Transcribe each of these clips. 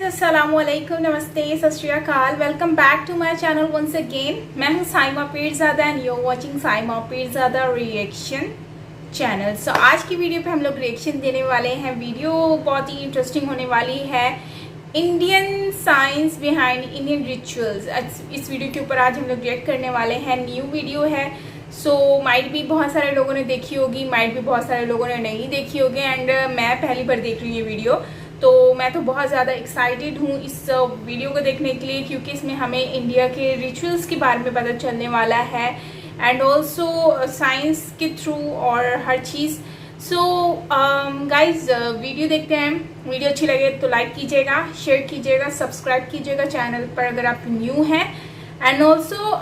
अस्सलामुअलैकुम, नमस्ते, सत श्री अकाल। Welcome back to my channel once again. मैं हूं Saima Pirzada and you watching Saima Pirzada reaction channel. So आज की वीडियो पे हम लोग रिएक्शन देने वाले हैं। वीडियो बहुत ही इंटरेस्टिंग होने वाली है। Indian science behind Indian rituals, इस वीडियो के ऊपर आज हम लोग रिएक्ट करने वाले हैं। न्यू वीडियो है, सो माइट भी बहुत सारे लोगों ने देखी होगी, माइट भी बहुत सारे लोगों ने नहीं देखी होगी। एंड मैं पहली बार देख रही हूँ ये वीडियो, तो मैं तो बहुत ज़्यादा एक्साइटेड हूँ इस वीडियो को देखने के लिए, क्योंकि इसमें हमें इंडिया के रिचुअल्स के बारे में पता चलने वाला है एंड ऑल्सो साइंस के थ्रू और हर चीज़। सो गाइज वीडियो देखते हैं। वीडियो अच्छी लगे तो लाइक कीजिएगा, शेयर कीजिएगा, सब्सक्राइब कीजिएगा चैनल पर अगर आप न्यू हैं। एंड ऑल्सो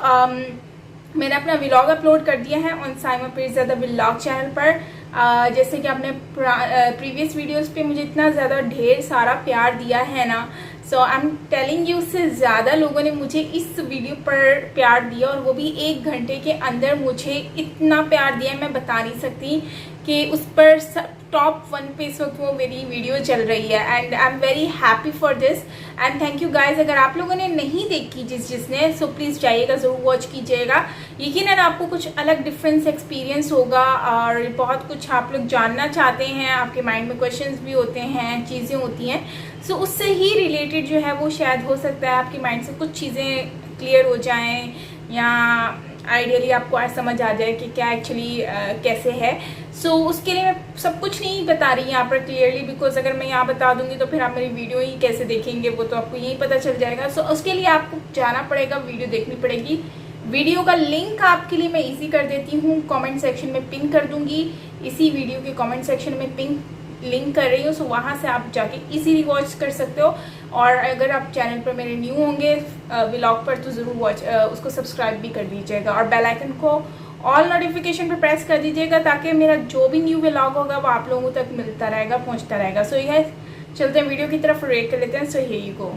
मैंने अपना व्लॉग अपलोड कर दिया है on Saima Pirzada vlog channel पर। जैसे कि आपने प्रीवियस वीडियोस पे मुझे इतना ज़्यादा ढेर सारा प्यार दिया है ना, सो आई एम टेलिंग यू, उससे ज़्यादा लोगों ने मुझे इस वीडियो पर प्यार दिया, और वो भी 1 घंटे के अंदर मुझे इतना प्यार दिया मैं बता नहीं सकती कि उस पर टॉप 1 पे इस वक्त वो मेरी वीडियो चल रही है। And I am very happy for this and thank you guys. अगर आप लोगों ने नहीं देखी जिसने, सो प्लीज़ जाइएगा, ज़रूर वॉच कीजिएगा। यकीनन आपको कुछ अलग डिफरेंस एक्सपीरियंस होगा और बहुत कुछ आप लोग जानना चाहते हैं, आपके माइंड में क्वेश्चंस भी होते हैं, चीज़ें होती हैं। सो उससे ही रिलेटेड जो है वो शायद हो सकता है आपके माइंड से कुछ चीज़ें क्लियर हो जाएं, या आइडियली आपको आज समझ आ जाए कि क्या एक्चुअली कैसे है। सो उसके लिए मैं सब कुछ नहीं बता रही यहाँ पर क्लियरली, बिकॉज अगर मैं यहाँ बता दूंगी तो फिर आप मेरी वीडियो ही कैसे देखेंगे, वो तो आपको यही पता चल जाएगा। सो उसके लिए आपको जाना पड़ेगा, वीडियो देखनी पड़ेगी। वीडियो का लिंक आपके लिए मैं इजी कर देती हूँ, कमेंट सेक्शन में पिन कर दूंगी। इसी वीडियो के कमेंट सेक्शन में पिन लिंक कर रही हूँ, सो वहाँ से आप जाके इजीली वॉच कर सकते हो। और अगर आप चैनल पर मेरे न्यू होंगे व्लॉग पर, तो ज़रूर उसको सब्सक्राइब भी कर दीजिएगा और बेल आइकन को ऑल नोटिफिकेशन पर प्रेस कर दीजिएगा, ताकि मेरा जो भी न्यू व्लॉग होगा वो आप लोगों तक मिलता रहेगा, पहुँचता रहेगा। सो यह चलते हैं वीडियो की तरफ, रेट कर लेते हैं। So here you go.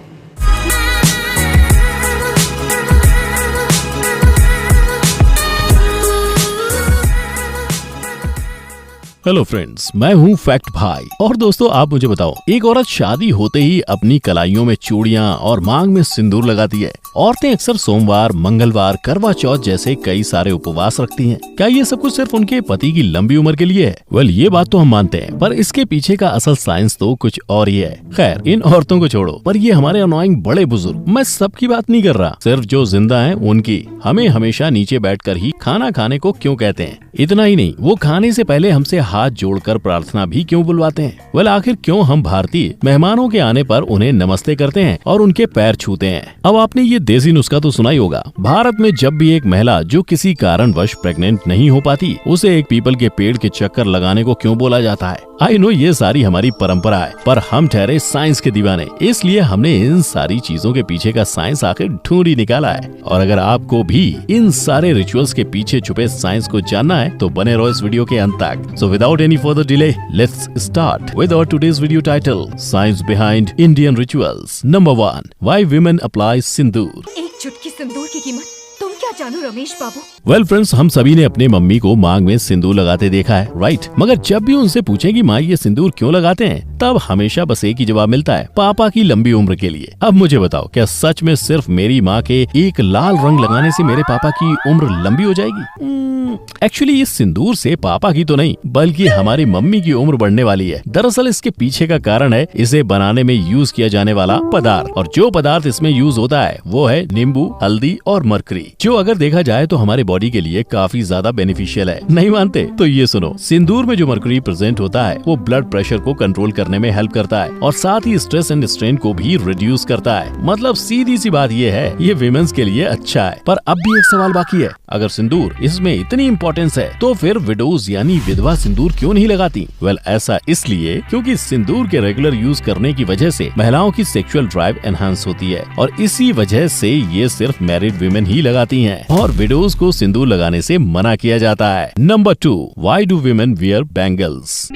Hello friends, मैं हूँ फैक्ट भाई। और दोस्तों, आप मुझे बताओ, एक औरत शादी होते ही अपनी कलाइयों में चूड़ियाँ और मांग में सिंदूर लगाती है। औरतें अक्सर सोमवार, मंगलवार, करवा चौथ जैसे कई सारे उपवास रखती हैं। क्या ये सब कुछ सिर्फ उनके पति की लंबी उम्र के लिए है? वेल, ये बात तो हम मानते हैं, पर इसके पीछे का असल साइंस तो कुछ और ही है। खैर, इन औरतों को छोड़ो, पर ये हमारे अनोइंग बड़े बुजुर्ग, मैं सबकी बात नहीं कर रहा, सिर्फ जो जिंदा हैं उनकी, हमें हमेशा नीचे बैठकर ही खाना खाने को क्यों कहते हैं। इतना ही नहीं, वो खाने से पहले हमसे हाथ जोड़कर प्रार्थना भी क्यों बुलवाते हैं। वेल, आखिर क्यों हम भारतीय मेहमानों के आने पर उन्हें नमस्ते करते हैं और उनके पैर छूते हैं। अब आपने ये देसी नुस्खा तो सुना ही होगा। भारत में जब भी एक महिला जो किसी कारणवश प्रेग्नेंट नहीं हो पाती, उसे एक पीपल के पेड़ के चक्कर लगाने को क्यों बोला जाता है। आई नो, ये सारी हमारी परंपरा है, पर हम ठहरे साइंस के दीवाने, इसलिए हमने इन सारी चीजों के पीछे का साइंस आखिर ढूंढ ही निकाला है। और अगर आपको भी इन सारे रिचुअल्स के पीछे छुपे साइंस को जानना है, तो बने रहो इस वीडियो के अंत तक। So without any further delay, let's start with our today's video title, science behind Indian rituals. Number 1, why women apply sindoor. एक चुटकी सिंदूर की कीमत तुम क्या जानो रमेश बाबू। वेल फ्रेंड्स, हम सभी ने अपने मम्मी को मांग में सिंदूर लगाते देखा है, राइट? मगर जब भी उनसे पूछें कि माँ ये सिंदूर क्यों लगाते हैं, तब हमेशा बस एक ही जवाब मिलता है, पापा की लंबी उम्र के लिए। अब मुझे बताओ, क्या सच में सिर्फ मेरी माँ के एक लाल रंग लगाने से मेरे पापा की उम्र लंबी हो जाएगी? एक्चुअली इस सिंदूर से पापा की तो नहीं, बल्कि हमारी मम्मी की उम्र बढ़ने वाली है। दरअसल इसके पीछे का कारण है इसे बनाने में यूज किया जाने वाला पदार्थ, और जो पदार्थ इसमें यूज होता है वो है नींबू, हल्दी और मरकरी, जो अगर देखा जाए तो हमारे बॉडी के लिए काफी ज्यादा बेनिफिशियल है। नहीं मानते? तो ये सुनो, सिंदूर में जो मरकरी प्रेजेंट होता है वो ब्लड प्रेशर को कंट्रोल करने में हेल्प करता है, और साथ ही स्ट्रेस एंड स्ट्रेन को भी रिड्यूस करता है। मतलब सीधी सी बात ये है, ये विमेंस के लिए अच्छा है। पर अब भी एक सवाल बाकी है, अगर सिंदूर इसमें इतनी इम्पोर्टेंस है, तो फिर विडोज यानी विधवा सिंदूर क्यों नहीं लगाती? वेल, ऐसा इसलिए क्योंकि सिंदूर के रेगुलर यूज करने की वजह से महिलाओं की सेक्सुअल ड्राइव एनहांस होती है, और इसी वजह से ये सिर्फ मैरिड विमेन ही लगाती हैं, और विडोज को सिंदूर लगाने से मना किया जाता है। Number 2, why do women wear bangles.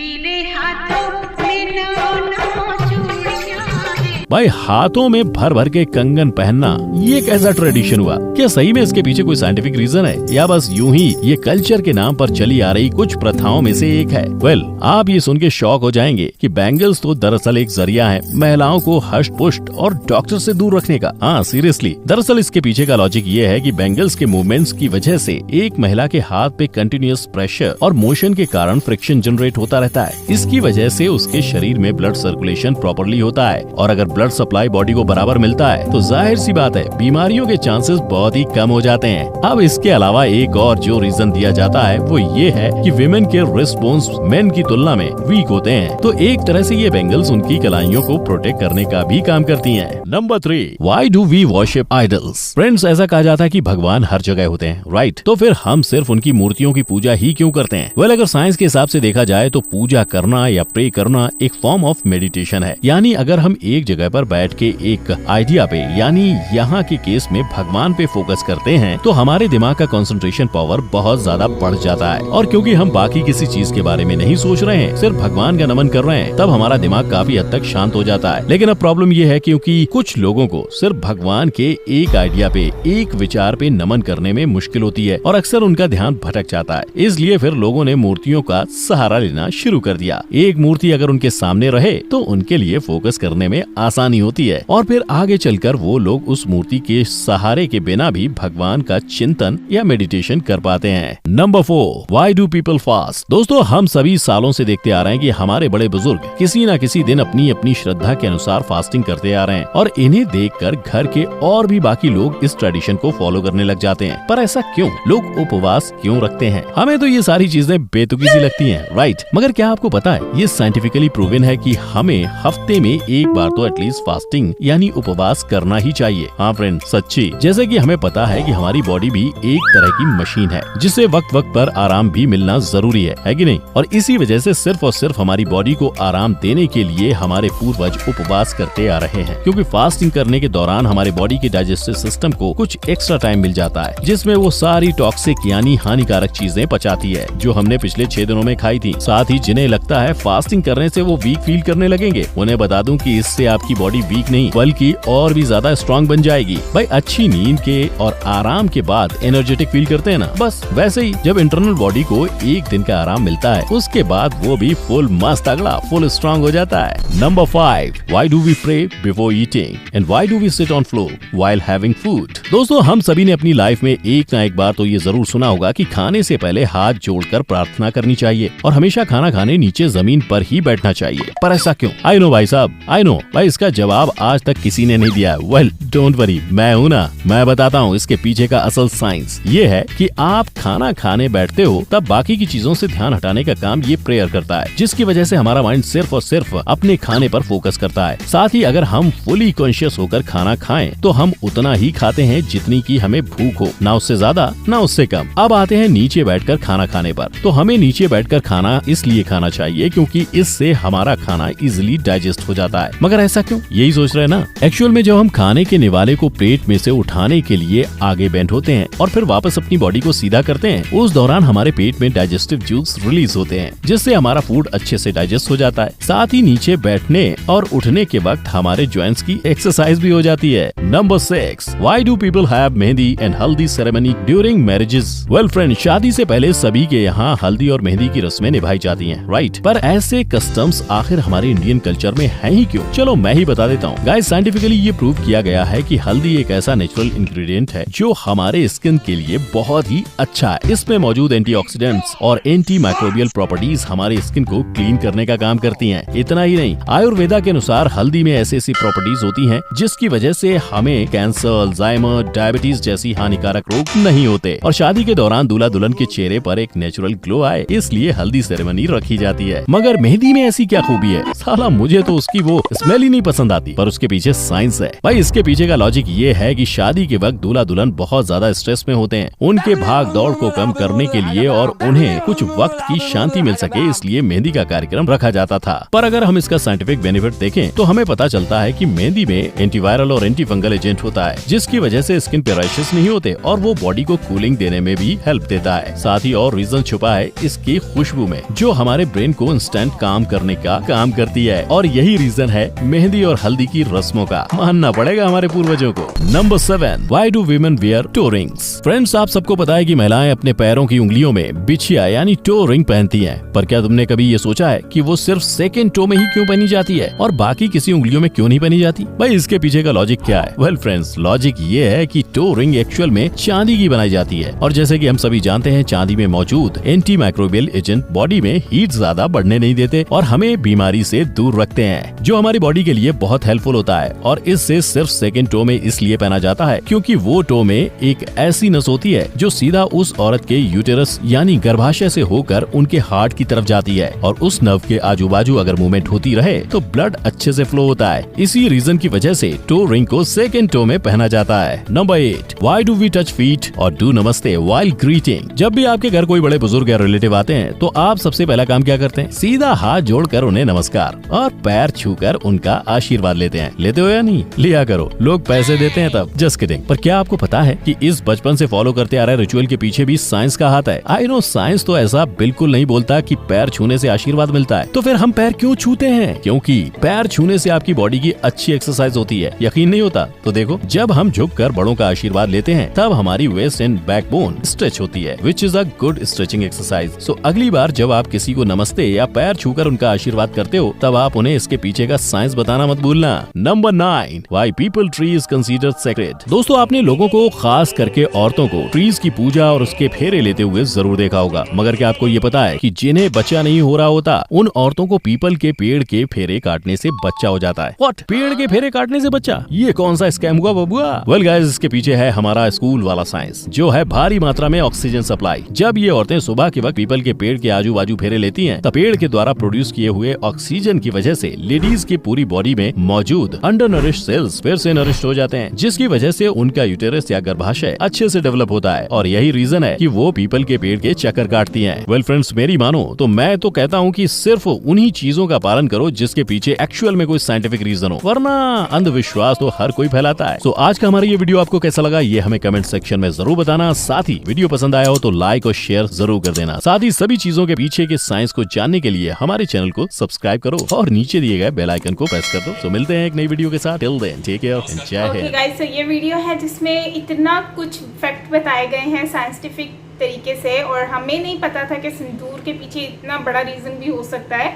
भाई हाथों में भर भर के कंगन पहनना ये कैसा ट्रेडिशन हुआ? क्या सही में इसके पीछे कोई साइंटिफिक रीजन है या बस यूं ही ये कल्चर के नाम पर चली आ रही कुछ प्रथाओं में से एक है? वेल, आप ये सुन के शॉक हो जाएंगे कि बैंगल्स तो दरअसल एक जरिया है महिलाओं को हष्ट पुष्ट और डॉक्टर से दूर रखने का। हाँ, सीरियसली, दरअसल इसके पीछे का लॉजिक ये है कि बैंगल्स के मूवमेंट्स की वजह से एक महिला के हाथ पे कंटिन्यूअस प्रेशर और मोशन के कारण फ्रिक्शन जनरेट होता रहता है। इसकी वजह से उसके शरीर में ब्लड सर्कुलेशन प्रॉपरली होता है और अगर ब्लड सप्लाई बॉडी को बराबर मिलता है तो जाहिर सी बात है बीमारियों के चांसेस बहुत ही कम हो जाते हैं। अब इसके अलावा एक और जो रीजन दिया जाता है वो ये है कि विमेन के रिस्ट बोन्स मेन की तुलना में वीक होते हैं, तो एक तरह से ये बैंगल्स उनकी कलाइयों को प्रोटेक्ट करने का भी काम करती हैं। Number 3, why do we worship idols? Friends, ऐसा कहा जाता है कि भगवान हर जगह होते हैं, राइट? तो फिर हम सिर्फ उनकी मूर्तियों की पूजा ही क्यों करते हैं? वेल, अगर साइंस के हिसाब से देखा जाए तो पूजा करना या प्रे करना एक फॉर्म ऑफ मेडिटेशन है। यानी अगर हम एक जगह पर बैठ के एक आइडिया पे यानी यहाँ के केस में भगवान पे फोकस करते हैं तो हमारे दिमाग का कंसंट्रेशन पावर बहुत ज्यादा बढ़ जाता है। और क्योंकि हम बाकी किसी चीज के बारे में नहीं सोच रहे हैं, सिर्फ भगवान का नमन कर रहे हैं, तब हमारा दिमाग काफी हद तक शांत हो जाता है। लेकिन अब प्रॉब्लम ये है क्योंकि कुछ लोगों को सिर्फ भगवान के एक आइडिया पे, एक विचार पे नमन करने में मुश्किल होती है और अक्सर उनका ध्यान भटक जाता है। इसलिए फिर लोगों ने मूर्तियों का सहारा लेना शुरू कर दिया। एक मूर्ति अगर उनके सामने रहे तो उनके लिए फोकस करने में आसानी होती है और फिर आगे चलकर वो लोग उस मूर्ति के सहारे के बिना भी भगवान का चिंतन या मेडिटेशन कर पाते हैं। Number 4, why do people fast? दोस्तों, हम सभी सालों से देखते आ रहे हैं कि हमारे बड़े बुजुर्ग किसी न किसी दिन अपनी अपनी श्रद्धा के अनुसार फास्टिंग करते आ रहे हैं और इन्हें देखकर घर के और भी बाकी लोग इस ट्रेडिशन को फॉलो करने लग जाते हैं। पर ऐसा क्यों? लोग उपवास क्यों रखते हैं? हमें तो ये सारी चीजें बेतुकी सी लगती हैं, राइट? मगर क्या आपको पता है ये साइंटिफिकली प्रूवन है कि हमें हफ्ते में एक बार तो एटलीस्ट फास्टिंग यानी उपवास करना ही चाहिए। हाँ फ्रेंड, सच्ची। जैसे कि हमें पता है कि हमारी बॉडी भी एक तरह की मशीन है जिसे वक्त वक्त पर आराम भी मिलना जरूरी है कि नहीं? और इसी वजह से सिर्फ और सिर्फ हमारी बॉडी को आराम देने के लिए हमारे पूर्वज उपवास करते आ रहे हैं, क्योंकि फास्टिंग करने के दौरान हमारे बॉडी के डाइजेस्टिव सिस्टम को कुछ एक्स्ट्रा टाइम मिल जाता है जिसमें वो सारी टॉक्सिक यानी हानिकारक चीजें पचाती है जो हमने पिछले 6 दिनों में खाई थी। साथ ही जिन्हें लगता है फास्टिंग करने से वो वीक फील करने लगेंगे, उन्हें बता दूं कि इससे आपकी बॉडी वीक नहीं बल्कि और भी ज्यादा स्ट्रांग बन जाएगी। भाई, अच्छी नींद के और आराम के बाद एनर्जेटिक फील करते हैं ना, बस वैसे ही जब इंटरनल बॉडी को एक दिन का आराम मिलता है उसके बाद वो भी फुल मस्त तगड़ा फुल स्ट्रांग हो जाता है। Number 5, why do we pray before eating and why do we sit on floor while having food? दोस्तों, हम सभी ने अपनी लाइफ में एक ना एक बार तो ये जरूर सुना होगा कि खाने से पहले हाथ जोड़कर प्रार्थना करनी चाहिए और हमेशा खाना खाने नीचे जमीन पर ही बैठना चाहिए। पर ऐसा क्यों? आई नो भाई साहब, आई नो भाई, इसका जवाब आज तक किसी ने नहीं दिया। वेल, डोंट वरी, मैं हूँ ना, मैं बताता हूँ इसके पीछे का असल साइंस। ये है कि आप खाना खाने बैठते हो तब बाकी की चीजों से ध्यान हटाने का काम ये प्रेयर करता है, जिसकी वजह से हमारा माइंड सिर्फ और सिर्फ अपने खाने पर फोकस करता है। साथ ही अगर हम फुली कॉन्शियस होकर खाना खाएं तो हम उतना ही खाते हैं जितनी की हमें भूख हो, ना उससे ज्यादा ना उससे कम। अब आते हैं नीचे बैठकर खाना खाने पर। तो हमें नीचे बैठकर खाना इसलिए खाना चाहिए क्योंकि इससे हमारा खाना इजिली डाइजेस्ट हो जाता है। मगर ऐसा क्यों? यही सोच रहे हैं ना? एक्चुअल में जब हम खाने के निवाले को प्लेट में से उठाने के लिए आगे बेंड होते हैं और फिर वापस अपनी बॉडी को सीधा करते हैं, उस दौरान हमारे पेट में डाइजेस्टिव जूस रिलीज होते हैं जिससे हमारा फूड अच्छे से डाइजेस्ट हो जाता है। साथ ही नीचे बैठने और उठने के वक्त हमारे जॉइंट्स की एक्सरसाइज भी हो जाती है। Number 6, why do people have mehndi and haldi ceremony during marriages? Well friend, शादी से पहले सभी के यहाँ हल्दी और मेहंदी की रस्में निभाई जाती हैं, राइट? पर ऐसे कस्टम्स आखिर हमारे इंडियन कल्चर में हैं ही क्यों? चलो मैं ही बता देता हूँ। गाइस, साइंटिफिकली ये प्रूव किया गया है कि हल्दी एक ऐसा नेचुरल इंग्रेडिएंट है जो हमारे स्किन के लिए बहुत ही अच्छा है। इसमें मौजूद एंटीऑक्सीडेंट्स और एंटी माइक्रोबियल प्रॉपर्टीज हमारे स्किन को क्लीन करने का काम करती हैं। इतना ही नहीं, आयुर्वेदा के अनुसार हल्दी में ऐसी प्रॉपर्टीज होती हैं जिसकी वजह से हमें कैंसर, अल्जाइमर, डायबिटीज जैसी हानिकारक रोग नहीं होते और शादी के दौरान दूल्हा दुल्हन के चेहरे पर एक नेचुरल ग्लो आए, इसलिए हल्दी सेरेमनी रखी जाती है। मगर मेहंदी में ऐसी क्या खूबी है? साला मुझे तो उसकी वो स्मेल ही नहीं पसंद आती। पर उसके पीछे साइंस है भाई। इसके पीछे का लॉजिक ये है कि शादी के वक्त दूल्हा दुल्हन बहुत ज्यादा स्ट्रेस में होते हैं। उनके भाग दौड़ को कम करने के लिए और उन्हें कुछ वक्त की शांति मिल सके, इसलिए मेहंदी का कार्यक्रम रखा जाता था। पर अगर हम इसका साइंटिफिक बेनिफिट देखें तो हमें पता चलता है कि मेहंदी में एंटीवायरल और एंटी फंगल एजेंट होता है जिसकी वजह से स्किन पे रैशेस नहीं होते और वो बॉडी को कूलिंग देने में भी हेल्प देता है। साथ ही और रीजन छुपा है इसकी खुशबू में जो हमारे ब्रेन को इंस्टेंट काम करने का काम करती है। और यही रीजन है मेहंदी मेहंदी और हल्दी की रस्मों का। मानना पड़ेगा हमारे पूर्वजों को। Number 7, why do women wear toe rings? Friends, आप सबको पता है कि महिलाएं अपने पैरों की उंगलियों में बिछिया यानी टो रिंग पहनती हैं। पर क्या तुमने कभी ये सोचा है कि वो सिर्फ सेकेंड टो में ही क्यों पहनी जाती है और बाकी किसी उंगलियों में क्यों नहीं पहनी जाती? भाई, इसके पीछे का लॉजिक क्या है? वेल फ्रेंड्स, लॉजिक ये है कि टो रिंग एक्चुअल में चांदी की बनाई जाती है और जैसे कि हम सभी जानते हैं, चांदी में मौजूद एंटी माइक्रोबियल एजेंट बॉडी में हीट ज्यादा बढ़ने नहीं देते और हमें बीमारी से दूर रखते हैं, जो हमारी बॉडी के लिए बहुत हेल्पफुल होता है। और इससे सिर्फ सेकेंड टो में इसलिए पहना जाता है क्योंकि वो टो में एक ऐसी नस होती है जो सीधा उस औरत के यूटेरस यानी गर्भाशय से होकर उनके हार्ट की तरफ जाती है और उस नर्व के आजू बाजू अगर मूवमेंट होती रहे तो ब्लड अच्छे से फ्लो होता है। इसी रीजन की वजह से टो रिंग को सेकेंड टो में पहना जाता है। Number 8, why do we touch feet और डू नमस्ते व्हाइल ग्रीटिंग? जब भी आपके घर कोई बड़े बुजुर्ग या रिलेटिव आते हैं तो आप सबसे पहला काम क्या करते हैं? सीधा हाथ जोड़कर उन्हें नमस्कार और पैर छूकर उनका आशीर्वाद लेते हैं। लेते हो या नहीं? लिया करो, लोग पैसे देते हैं तब। Just kidding. पर क्या आपको पता है कि इस बचपन से फॉलो करते आ रहे रिचुअल के पीछे भी साइंस का हाथ है? आई नो, साइंस तो ऐसा बिल्कुल नहीं बोलता कि पैर छूने से आशीर्वाद मिलता है। तो फिर हम पैर क्यों छूते हैं? क्योंकि पैर छूने से आपकी बॉडी की अच्छी एक्सरसाइज होती है। यकीन नहीं होता तो देखो, जब हम झुककर बड़ों का आशीर्वाद लेते हैं तब हमारी वेस्ट एंड बैकबोन स्ट्रेच होती है, which is a good stretching exercise. So अगली बार जब आप किसी को नमस्ते या पैर छूकर उनका आशीर्वाद करते हो तब आप उन्हें इसके पीछे का साइंस बताना मत भूलना। Number 9, why people tree is considered sacred? दोस्तों, आपने लोगों को, खास करके औरतों को, ट्रीज की पूजा और उसके फेरे लेते हुए जरूर देखा होगा। मगर क्या आपको ये पता है कि जिन्हें बच्चा नहीं हो रहा होता उन औरतों को पीपल के पेड़ के फेरे काटने से बच्चा हो जाता है? व्हाट? पेड़ के फेरे काटने से बच्चा? ये कौन सा स्कैम हुआ बबुआ? वेल गाइस, इसके पीछे है हमारा स्कूल वाला साइंस, जो है भारी मात्रा में ऑक्सीजन सप्लाई। जब ये औरतें सुबह के वक्त पीपल के पेड़ के आजू बाजू फेरे लेती हैं, तब पेड़ के द्वारा प्रोड्यूस किए हुए ऑक्सीजन की वजह से लेडीज की पूरी बॉडी में मौजूद अंडर नरिश सेल्स फिर से नरिश हो जाते हैं, जिसकी वजह से उनका यूटेरस या गर्भाशय अच्छे से डेवलप होता है और यही रीजन है कि वो पीपल के पेड़ के चक्कर काटती हैं। वेल फ्रेंड्स, मेरी मानो तो मैं तो कहता हूँ कि सिर्फ उन्हीं चीजों का पालन करो जिसके पीछे एक्चुअल में कोई साइंटिफिक रीजन हो, वरना अंधविश्वास तो हर कोई फैलाता है। तो आज का हमारा ये वीडियो आपको कैसा लगा ये हमें कमेंट सेक्शन में जरूर बताना। साथ ही वीडियो पसंद आया हो तो लाइक और शेयर जरूर कर देना। साथ ही सभी चीजों के पीछे के साइंस को जानने के लिए हमारे चैनल को सब्सक्राइब करो और नीचे दिए गए बेल आइकन को प्रेस कर दो। तो मिलते हैं एक नई वीडियो के साथ। Till then take care and जय हिंद। ओके गाइस, तो ये वीडियो है जिसमें इतना कुछ फैक्ट बताए गए हैं साइंटिफिक तरीके से और हमें नहीं पता था कि सिंदूर के पीछे इतना बड़ा रीज़न भी हो सकता है।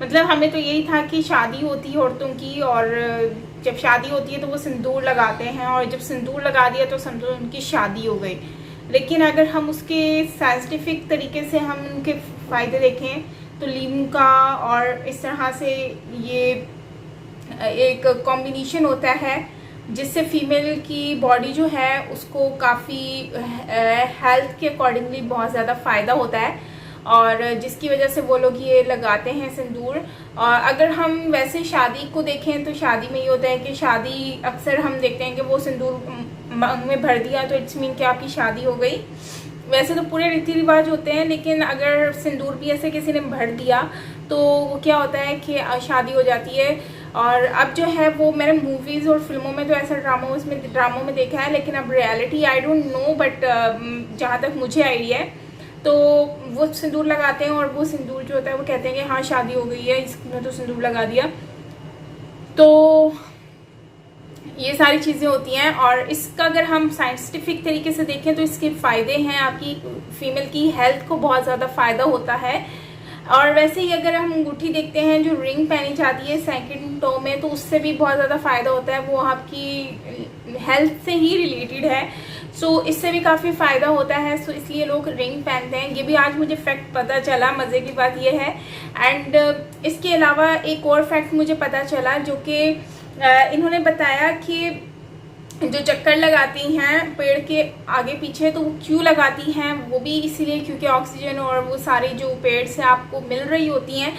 मतलब हमें तो यही था कि शादी होती है औरतों की और जब शादी होती है तो वो सिंदूर लगाते हैं और जब सिंदूर लगा दिया तो समझो उनकी शादी हो गई। लेकिन अगर हम उसके साइंटिफिक तरीके से हम उनके फ़ायदे देखें तो लीमू का और इस तरह से ये एक कॉम्बिनेशन होता है जिससे फीमेल की बॉडी जो है उसको काफ़ी हेल्थ के अकॉर्डिंगली बहुत ज़्यादा फ़ायदा होता है और जिसकी वजह से वो लोग ये लगाते हैं सिंदूर। और अगर हम वैसे शादी को देखें तो शादी में ये होता है कि शादी अक्सर हम देखते हैं कि वो सिंदूर मांग में भर दिया तो इट्स मीन कि आपकी शादी हो गई। वैसे तो पूरे रीति रिवाज होते हैं लेकिन अगर सिंदूर भी ऐसे किसी ने भर दिया तो वो क्या होता है कि शादी हो जाती है। और अब जो है वो मैंने मूवीज़ और फिल्मों में तो ऐसा ड्रामों में देखा है, लेकिन अब reality I don't know, but जहाँ तक मुझे आइडिया है तो वो सिंदूर लगाते हैं और वो सिंदूर जो होता है वो कहते हैं कि हाँ शादी हो गई है, इसने तो सिंदूर लगा दिया। तो ये सारी चीज़ें होती हैं और इसका अगर हम साइंटिफिक तरीके से देखें तो इसके फ़ायदे हैं, आपकी फीमेल की हेल्थ को बहुत ज़्यादा फ़ायदा होता है। और वैसे ही अगर हम अंगूठी देखते हैं जो रिंग पहनी जाती है सेकंड टो में तो उससे भी बहुत ज़्यादा फ़ायदा होता है, वो आपकी हेल्थ से ही रिलेटेड है। सो इससे भी काफ़ी फ़ायदा होता है, सो इसलिए लोग रिंग पहनते हैं। ये भी आज मुझे फैक्ट पता चला, मज़े की बात ये है। एंड इसके अलावा एक और फैक्ट मुझे पता चला जो कि इन्होंने बताया कि जो चक्कर लगाती हैं पेड़ के आगे पीछे तो वो क्यों लगाती हैं, वो भी इसीलिए क्योंकि ऑक्सीजन और वो सारी जो पेड़ से आपको मिल रही होती हैं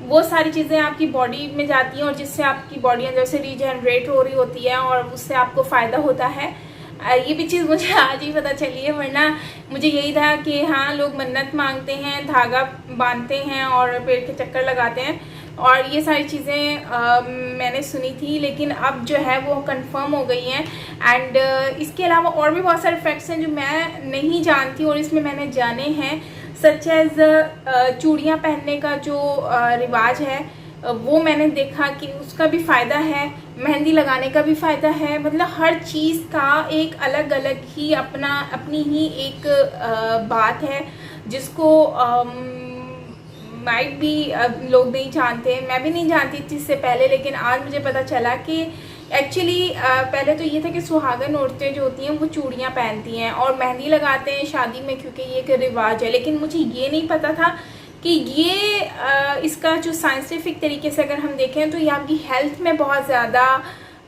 वो सारी चीज़ें आपकी बॉडी में जाती हैं और जिससे आपकी बॉडी अंदर से रीजनरेट हो रही होती है और उससे आपको फ़ायदा होता है। ये भी चीज़ मुझे आज ही पता चली है, वरना मुझे यही था कि हाँ लोग मन्नत मांगते हैं, धागा बांधते हैं और पेड़ के चक्कर लगाते हैं और ये सारी चीज़ें मैंने सुनी थी, लेकिन अब जो है वो कंफर्म हो गई हैं। एंड इसके अलावा और भी बहुत सारे फैक्ट्स हैं जो मैं नहीं जानती और इसमें मैंने जाने हैं, सच एज चूड़ियाँ पहनने का जो रिवाज है वो मैंने देखा कि उसका भी फ़ायदा है, मेहंदी लगाने का भी फ़ायदा है। मतलब हर चीज़ का एक अलग अलग ही अपनी ही एक बात है, जिसको माइट भी लोग नहीं जानते। मैं भी नहीं जानती थी इससे पहले, लेकिन आज मुझे पता चला कि एक्चुअली पहले तो ये था कि सुहागन औरतें जो होती हैं वो चूड़ियाँ पहनती हैं और मेहंदी लगाते हैं शादी में, क्योंकि ये एक रिवाज है। लेकिन मुझे ये नहीं पता था कि ये इसका जो साइंटिफिक तरीके से अगर हम देखें तो ये आपकी हेल्थ में बहुत ज़्यादा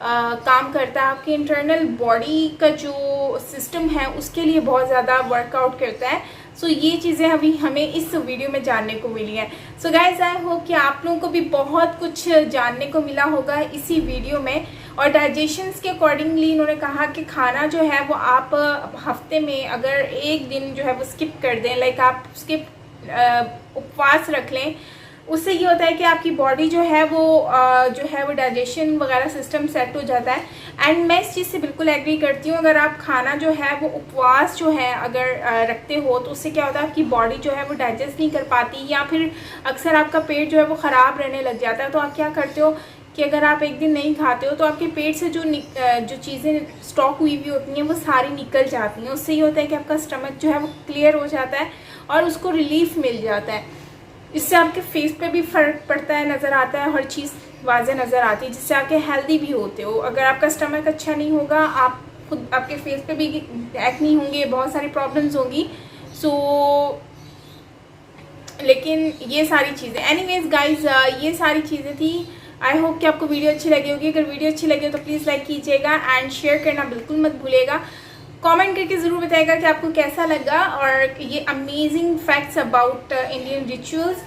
काम करता है, आपके इंटरनल बॉडी का जो सिस्टम है उसके लिए बहुत ज़्यादा वर्कआउट करता है। सो ये चीज़ें अभी हमें इस वीडियो में जानने को मिली हैं। सो गाइज, आई होप कि आप लोगों को भी बहुत कुछ जानने को मिला होगा इसी वीडियो में। और डाइजेशंस के अकॉर्डिंगली इन्होंने कहा कि खाना जो है वो आप हफ्ते में अगर एक दिन जो है वो स्किप कर दें, लाइक आप स्किप उपवास रख लें, उससे ये होता है कि आपकी बॉडी जो है वो डाइजेशन वगैरह सिस्टम सेट हो जाता है। एंड मैं इस चीज़ से बिल्कुल एग्री करती हूँ। अगर आप खाना जो है वो उपवास जो है अगर रखते हो तो उससे क्या होता है, आपकी बॉडी जो है वो डाइजेस्ट नहीं कर पाती, या फिर अक्सर आपका पेट जो है वो ख़राब रहने लग जाता है। तो आप क्या करते हो कि अगर आप एक दिन नहीं खाते हो तो आपके पेट से जो चीज़ें स्टॉक हुई हुई होती हैं वो सारी निकल जाती हैं। उससे ये होता है कि आपका स्टमक जो है वो क्लियर हो जाता है और उसको रिलीफ मिल जाता है। इससे आपके फेस पे भी फ़र्क पड़ता है, नज़र आता है, हर चीज़ वाज़े नज़र आती है, जिससे आपके हेल्दी भी होते हो। अगर आपका स्टमक अच्छा नहीं होगा, आप खुद आपके फेस पे भी एक्ने होंगे, बहुत सारी प्रॉब्लम्स होंगी। लेकिन ये सारी चीज़ें, एनीवेज गाइज, ये सारी चीज़ें थी। आई होप कि आपको वीडियो अच्छी लगी होगी। अगर वीडियो अच्छी लगी हो तो प्लीज़ लाइक कीजिएगा एंड शेयर करना बिल्कुल मत भूलिएगा। कमेंट करके ज़रूर बताइएगा कि आपको कैसा लगा और ये amazing facts about Indian rituals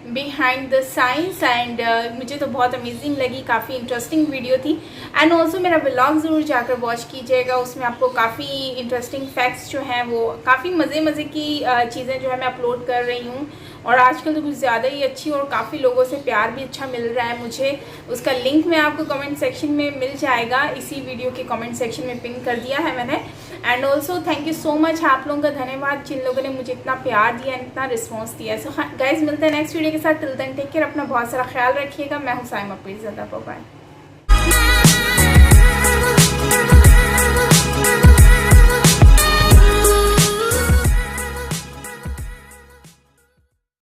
behind the science. And मुझे तो बहुत अमेजिंग लगी, काफ़ी इंटरेस्टिंग वीडियो थी। एंड ऑल्सो मेरा व्लॉग ज़रूर जाकर वॉच कीजिएगा, उसमें आपको काफ़ी इंटरेस्टिंग फैक्ट्स जो हैं वो काफ़ी मज़े की चीज़ें जो है मैं अपलोड कर रही हूँ। और आजकल तो कुछ ज़्यादा ही अच्छी, और काफ़ी लोगों से प्यार भी अच्छा मिल रहा है मुझे। उसका लिंक में आपको कमेंट सेक्शन में मिल जाएगा, इसी वीडियो के कमेंट सेक्शन में पिन कर दिया है मैंने। And also thank you so much, आप लोगों का धन्यवाद जिन लोगों ने मुझे इतना प्यार दिया, इतना रिस्पॉन्स दिया। सो गाइज, मिलते हैं नेक्स्ट वीडियो के साथ। टिल देन टेक केयर, अपना बहुत सारा ख्याल रखिएगा। मैं हूँ साइमा पीरज़ादा, बाय बाय।